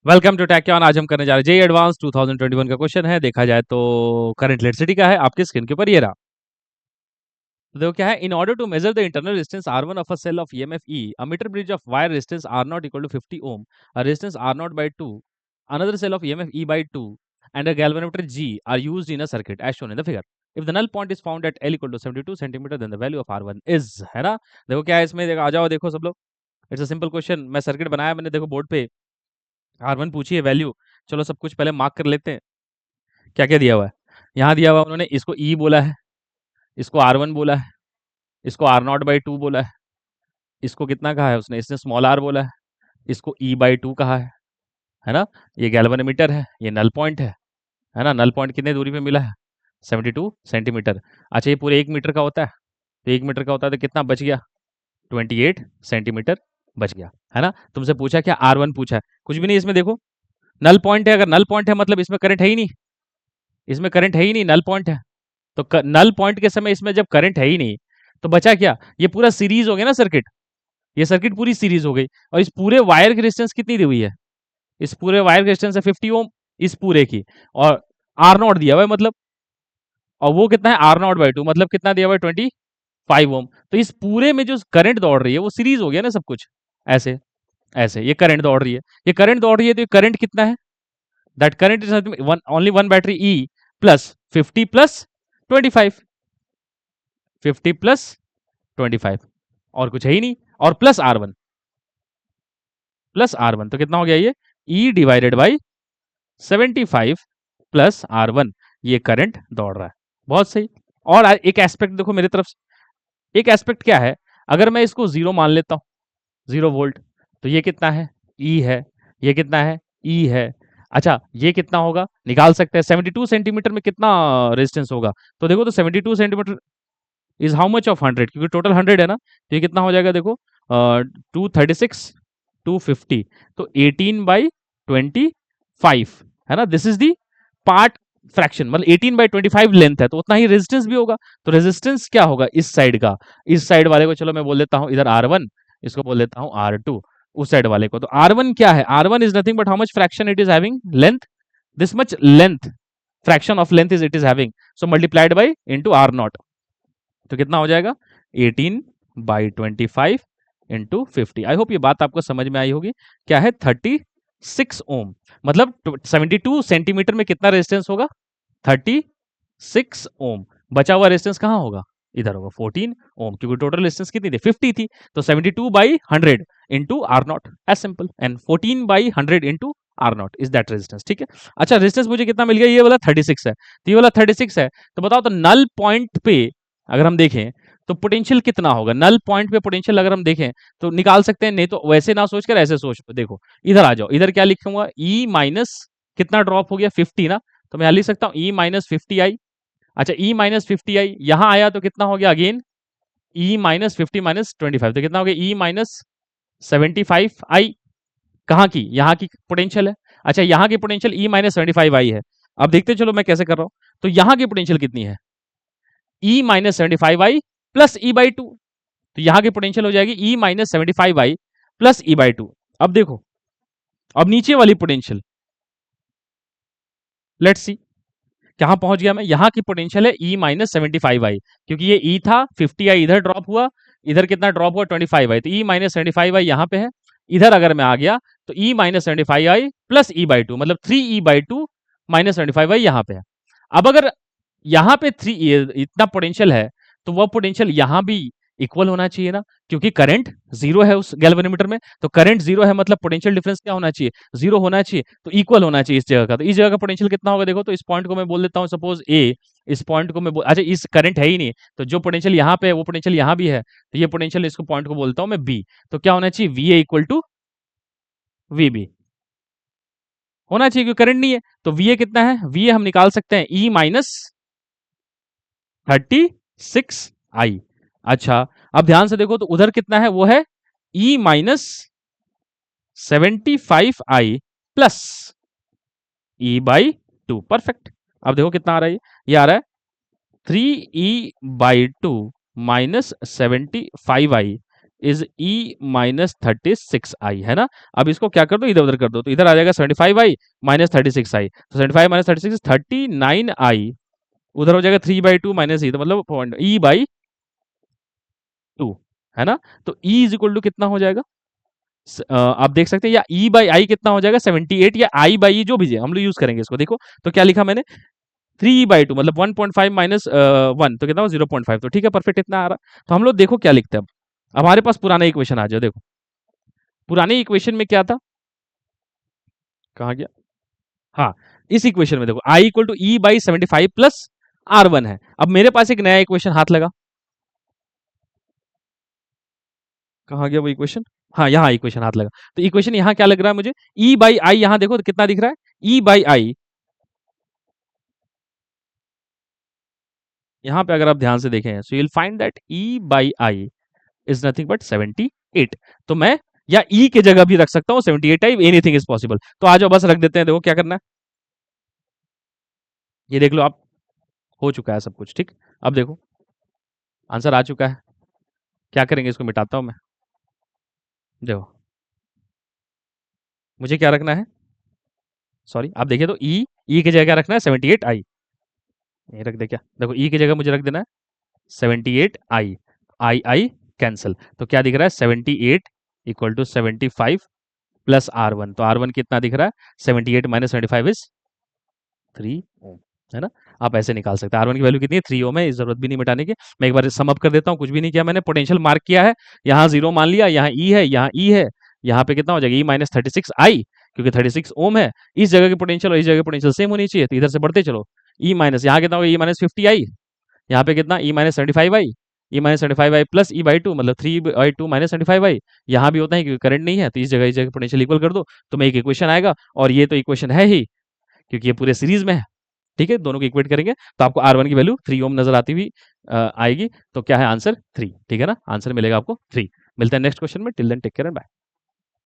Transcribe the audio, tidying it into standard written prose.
Welcome to टैक्यून। आज हम करने जा रहे हैं जेई एडवांस 2021 का क्वेश्चन है। देखा जाए तो करंट इलेक्ट्रिसिटी का है आपके स्क्रीन के ऊपर ये रहा। तो देखो क्या है, in order to measure the internal resistance R1 of a cell of EMF E, a meter bridge of wire resistance R0 equal to 50 ohm, a resistance R0 by 2, another cell of EMF E by 2, and a galvanometer G are used in a circuit as shown in the figure. If the null point is found at L equal to 72 centimeter, then the value of R1 is, है ना। देखो क्या है इसमें, देखो आ जाओ, देखो सब लोग, इट्स अ सिंपल क्वेश्चन। मैं सर्किट बनाया मैंने, देखो बोर्ड पे R1 पूछी है वैल्यू। चलो सब कुछ पहले मार्क कर लेते हैं। क्या क्या दिया हुआ है, यहाँ दिया हुआ उन्होंने, इसको ई बोला है, इसको R1 बोला है, इसको R0 बाई 2 बोला है, इसको कितना कहा है उसने, इसने स्मॉल r बोला है, इसको ई बाई 2 कहा है ना। ये गैल्वेनोमीटर है, ये नल पॉइंट है ना। नल पॉइंट कितने दूरी पे मिला है, 72 सेंटीमीटर। अच्छा ये पूरे 1 मीटर का होता है, तो 1 मीटर का होता है तो कितना बच गया, 28 सेंटीमीटर बच गया, है ना। तुमसे पूछा क्या, R1 पूछा है, कुछ भी नहीं इसमें। देखो नल पॉइंट है, अगर नल पॉइंट है मतलब इसमें करंट है ही नहीं, इसमें करंट है ही नहीं, नल पॉइंट है। तो नल पॉइंट के समय इसमें जब करंट है ही नहीं, तो बचा क्या, ये पूरा सीरीज हो गया ना सर्किट, ये सर्किट पूरी सीरीज हो गई। और इस पूरे वायर की रेजिस्टेंस कितनी दी हुई है, इस पूरे वायर की रेजिस्टेंस है 50 ओम, इस पूरे की। और आर नॉट दिया हुआ है मतलब, और वो कितना है आर नॉट बाई 2, मतलब कितना दिया हुआ है 25 ओम। तो इस पूरे में जो करंट दौड़ रही है वो सीरीज हो गया ना सब कुछ। ऐसे ऐसे ये करंट दौड़ रही है, ये करंट दौड़ रही है, तो ये करंट कितना है, that current is only one battery E plus 50 plus 25, 50 plus 25, और कुछ है ही नहीं, और प्लस R1, प्लस R1 तो कितना हो गया, ये E divided by 75 plus R1, ये करंट दौड़ रहा है। बहुत सही। और एक एस्पेक्ट देखो मेरी तरफ से, एक एस्पेक्ट क्या है, अगर मैं इसको जीरो मान लेता हूँ, 0 वोल्ट, तो ये कितना है, E है, ये कितना है, E है। अच्छा ये कितना होगा, निकाल सकते हैं, 72 सेंटीमीटर में कितना रेजिस्टेंस होगा। तो देखो, तो 72 centimetre is how much of 100, क्योंकि टोटल 100 है ना, तो ये कितना हो जाएगा, देखो 236 250, तो 18/25, है ना। This is the part fraction, मतलब 18/25 लेंथ है, तो उतना ही रेजिस्टेंस भी होगा। तो रेजिस्टेंस क्या होगा इस साइड का, इस साइड वाले को चलो मैं बोल देता हूँ इधर R1, इसको बोल देता हूँ R2, उस साइड वाले को। तो R1 क्या है, R1 is nothing but how much fraction it is having, length, this much length, fraction of length is it is having, so multiplied by into R0, तो कितना हो जाएगा 18/25 इंटू 50। आई होप ये बात आपको समझ में आई होगी। क्या है 36 ओम, मतलब 72 सेंटीमीटर में कितना रेजिस्टेंस होगा, 36 ओम। बचा हुआ रेजिस्टेंस कहाँ होगा, इधर होगा 14 ओम, क्योंकि टोटल रेजिस्टेंस कितनी थी 50 थी, तो 72/100 into R0 as simple, and 14/100 into R0 is that resistance. ठीक है। अच्छा रेजिस्टेंस मुझे कितना मिल गया, ये वाला 36 है, तो ये वाला 36 है, तो बताओ तो नल पॉइंट पे अगर हम देखें तो पोटेंशियल कितना होगा, नल पॉइंट पे पोटेंशियल अगर हम देखें तो निकाल सकते हैं, नहीं तो वैसे ना सोचकर ऐसे सोच। देखो इधर आ जाओ, इधर क्या लिखूंगा, ई माइनस कितना ड्रॉप हो गया 50 ना, तो मैं लिख सकता हूँ ई माइनस 50 आई। अच्छा ई माइनस 50 आई यहाँ आया तो कितना हो गया, अगेन ई माइनस 50 - 25, तो कितना हो गया ई माइनस 75 आई। कहाँ की, यहाँ की पोटेंशियल है। अच्छा यहाँ की पोटेंशियल ई माइनस 75 आई है। अब देखते चलो मैं कैसे कर रहा हूँ, तो यहाँ की पोटेंशियल कितनी है, E minus 75 I plus E by 2, तो यहां की पोटेंशियल हो जाएगी E minus 75 I plus E by 2। अब देखो, अब नीचे वाली पोटेंशियल, लेट्स सी कहां पहुंच गया मैं, यहां की पोटेंशियल है ई माइनस 75 आई, क्योंकि ये ई था 50 आई इधर ड्रॉप हुआ, इधर कितना ड्रॉप हुआ 25 आई, तो ई माइनस 75 आई यहाँ पे है। इधर अगर मैं आ गया तो E minus 75 I plus E by 2, मतलब 3E/2 माइनस 75 आई यहाँ पे है। अब अगर यहाँ पे 3 इतना पोटेंशियल है, तो वह पोटेंशियल यहाँ भी इक्वल होना चाहिए ना, क्योंकि करंट जीरो है उस गैल्वेनोमीटर में, तो करंट जीरो है मतलब पोटेंशियल डिफरेंस क्या होना चाहिए, जीरो होना चाहिए, तो इक्वल होना चाहिए इस जगह का। तो इस जगह का पोटेंशियल कितना होगा, देखो तो इस पॉइंट को मैं बोल देता हूँ सपोज ए, इस पॉइंट को मैं अच्छा इस करंट है ही नहीं, तो जो पोटेंशियल यहाँ पे है वो पोटेंशियल यहाँ भी है, तो ये पोटेंशियल इसको पॉइंट को बोलता हूँ मैं बी, तो क्या होना चाहिए V A equal to V B होना चाहिए, क्योंकि करंट नहीं है। तो वी ए कितना है, वी ए हम निकाल सकते हैं ई माइनस 36 आई। अच्छा अब ध्यान से देखो, तो उधर कितना है, वो है E minus 75 I plus E by 2, perfect. अब देखो कितना आ रहा है, ये आ रहा है 3E/2 minus 75 I is E minus 36i है ना। अब इसको क्या कर दो, इधर उधर कर दो, तो इधर आ जाएगा 75i माइनस 36i, तो 75 माइनस 36 39i, उधर हो जाएगा 3/2 माइनस ई, तो मतलब ई बाई 2 है ना। तो ई इज इक्वल टू कितना हो जाएगा, आप देख सकते हैं, या ई बाई आई कितना हो जाएगा 78, या आई बाई जो भी हम लोग यूज करेंगे इसको। देखो तो क्या लिखा मैंने, 3/2 मतलब 1.5 माइनस 1, तो कितना हो 0.5, तो ठीक है परफेक्ट इतना आ रहा। तो हम लोग देखो क्या लिखते हैं अब हमारे पास पुराना इक्वेशन आ जाए। देखो पुराने इक्वेशन में क्या था, कहाँ गया, हाँ इस इक्वेशन में देखो I equal to E by 75 plus R1 है। अब मेरे पास एक नया इक्वेशन हाथ लगा, कहाँ गया वो इक्वेशन, हाँ यहाँ इक्वेशन हाथ लगा। तो इक्वेशन यहाँ क्या लग रहा है मुझे, ई बाई आई, यहाँ देखो तो कितना दिख रहा है, ई बाई आई, यहाँ पे अगर आप ध्यान से देखें, so you will find that E by I is nothing but 78। तो मैं या ई के जगह भी रख सकता हूँ 78 टाइप, एनीथिंग इज पॉसिबल। तो आ जाओ बस रख देते हैं, देखो क्या करना है, ये देख लो आप, हो चुका है सब कुछ ठीक। अब देखो आंसर आ चुका है, क्या करेंगे, इसको मिटाता हूं मैं। देखो मुझे क्या रखना है, सॉरी आप देखिए, तो ई की जगह क्या रखना है 78i, ये रख दे क्या, देखो ई की जगह मुझे रख देना है 78i, आई आई कैंसिल, तो क्या दिख रहा है 78 इक्वल टू 75 प्लस R1, तो R1 कितना दिख रहा है 78 माइनस 75 इज 3 ओम, है ना। आप ऐसे निकाल सकते हैं, R1 की वैल्यू कितनी है 3 ओम है, इस जरूरत भी नहीं मिटाने की। मैं एक बार सम अप कर देता हूँ, कुछ भी नहीं किया मैंने, पोटेंशियल मार्क किया है, यहाँ 0 मान लिया, यहाँ ई है, यहाँ ई है, यहाँ पे कितना हो जाएगा ई माइनस 36i, क्योंकि 36 ओम है, इस जगह की पोटेंशियल और इस जगह की पोटेंशियल सेम होनी चाहिए, तो इधर से बढ़ते चलो, ई माइनस यहाँ कितना होगा ई माइनस 50i, यहाँ पे कितना E minus 75i, E minus 75i plus E by 2 मतलब 3/2 माइनस 75i, यहाँ भी होता है क्योंकि करंट नहीं है, तो इस जगह पोटेंशियल इक्वल कर दो, तो मैं एक इक्वेशन आएगा, और ये तो इक्वेशन है ही क्योंकि ये पूरे सीरीज में है। ठीक है, दोनों को इक्वेट करेंगे तो आपको R1 की वैल्यू 3 ओम नजर आती हुई आएगी। तो क्या है आंसर 3, ठीक है ना, आंसर मिलेगा आपको 3। मिलते हैं नेक्स्ट क्वेश्चन में, till then take care and bye.